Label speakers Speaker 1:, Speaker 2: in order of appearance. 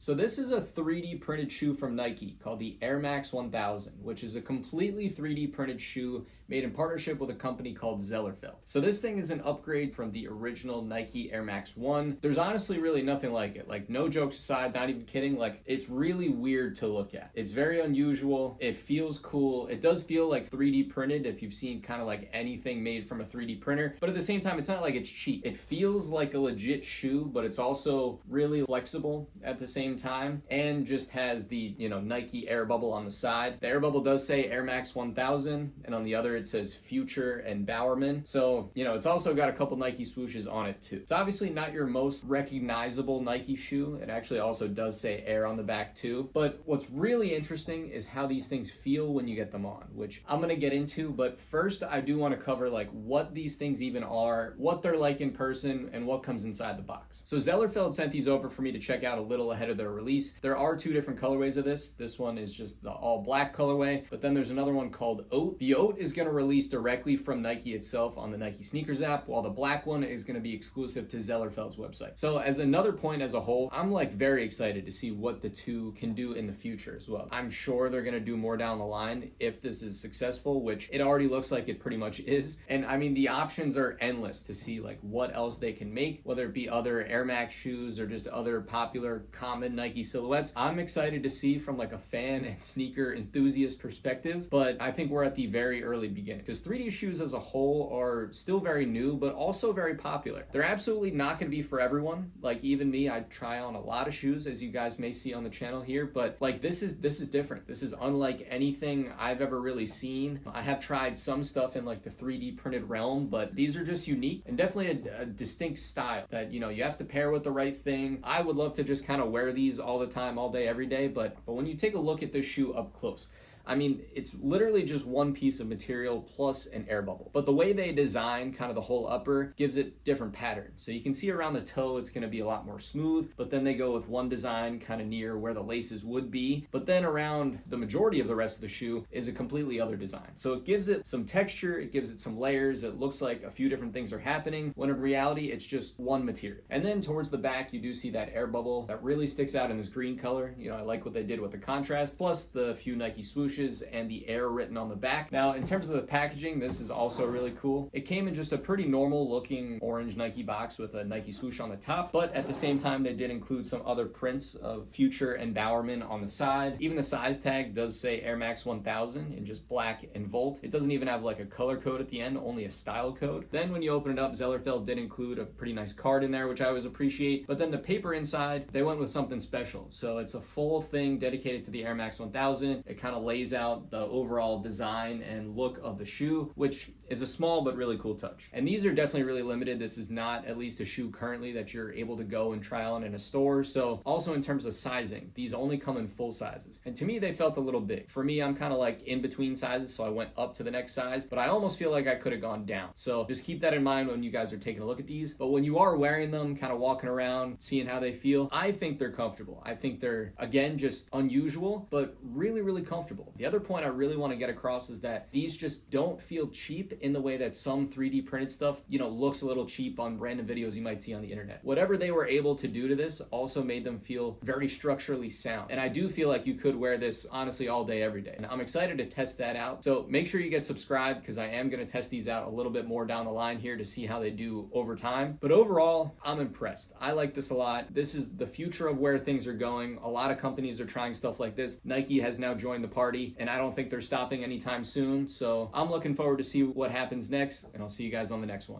Speaker 1: So this is a 3D printed shoe from Nike called the Air Max 1000, which is a completely 3D printed shoe made in partnership with a company called Zellerfeld. So this thing is an upgrade from the original Nike Air Max 1. There's honestly really nothing like it. Like, no jokes aside, not even kidding, like, it's really weird to look at. It's very unusual. It feels cool. It does feel like 3D printed if you've seen kind of like anything made from a 3D printer, but at the same time, it's not like it's cheap. It feels like a legit shoe, but it's also really flexible at the same time, and just has the, Nike air bubble on the side. The air bubble does say Air Max 1000, and on the other it says Future and Bowerman. So, it's also got a couple Nike swooshes on it too. It's obviously not your most recognizable Nike shoe. It actually also does say Air on the back too. But what's really interesting is how these things feel when you get them on, which I'm gonna get into. But first, I do want to cover like what these things even are, what they're like in person, and what comes inside the box. So Zellerfeld sent these over for me to check out a little ahead of their release. There are two different colorways of this. This one is just the all black colorway, but then there's another one called Oat. The Oat is going to release directly from Nike itself on the Nike sneakers app, while the black one is going to be exclusive to Zellerfeld's website. So as another point as a whole, I'm like very excited to see what the two can do in the future as well. I'm sure they're going to do more down the line if this is successful, which it already looks like it pretty much is. And I mean, the options are endless to see like what else they can make, whether it be other Air Max shoes or just other popular common Nike silhouettes. I'm excited to see from like a fan and sneaker enthusiast perspective, but I think we're at the very early beginning because 3D shoes as a whole are still very new, but also very popular. They're absolutely not going to be for everyone. Like even me, I try on a lot of shoes, as you guys may see on the channel here, but like this is different. This is unlike anything I've ever really seen. I have tried some stuff in like the 3D printed realm, but these are just unique and definitely a distinct style that, you have to pair with the right thing. I would love to just kind of wear these all the time, all day, every day, but when you take a look at this shoe up close, I mean, it's literally just one piece of material plus an air bubble. But the way they design kind of the whole upper gives it different patterns. So you can see around the toe, it's going to be a lot more smooth, but then they go with one design kind of near where the laces would be. But then around the majority of the rest of the shoe is a completely other design. So it gives it some texture, it gives it some layers. It looks like a few different things are happening, when in reality, it's just one material. And then towards the back, you do see that air bubble that really sticks out in this green color. I like what they did with the contrast, plus the few Nike swooshes and the Air written on the back. Now, in terms of the packaging, this is also really cool. It came in just a pretty normal looking orange Nike box with a Nike swoosh on the top, but at the same time, they did include some other prints of Future and Bowerman on the side. Even the size tag does say Air Max 1000 in just black and Volt. It doesn't even have like a color code at the end, only a style code. Then when you open it up, Zellerfeld did include a pretty nice card in there, which I always appreciate. But then the paper inside, they went with something special. So it's a full thing dedicated to the Air Max 1000. It kind of lays out the overall design and look of the shoe, which is a small but really cool touch. And these are definitely really limited. This is not at least a shoe currently that you're able to go and try on in a store. So also in terms of sizing, these only come in full sizes. And to me, they felt a little big. For me, I'm kind of like in between sizes, so I went up to the next size, but I almost feel like I could have gone down. So just keep that in mind when you guys are taking a look at these. But when you are wearing them, kind of walking around, seeing how they feel, I think they're comfortable. I think they're, again, just unusual, but really, really comfortable. The other point I really want to get across is that these just don't feel cheap in the way that some 3D printed stuff, looks a little cheap on random videos you might see on the internet. Whatever they were able to do to this also made them feel very structurally sound. And I do feel like you could wear this honestly all day, every day. And I'm excited to test that out. So make sure you get subscribed because I am going to test these out a little bit more down the line here to see how they do over time. But overall, I'm impressed. I like this a lot. This is the future of where things are going. A lot of companies are trying stuff like this. Nike has now joined the party, and I don't think they're stopping anytime soon. So I'm looking forward to see what happens next, and I'll see you guys on the next one.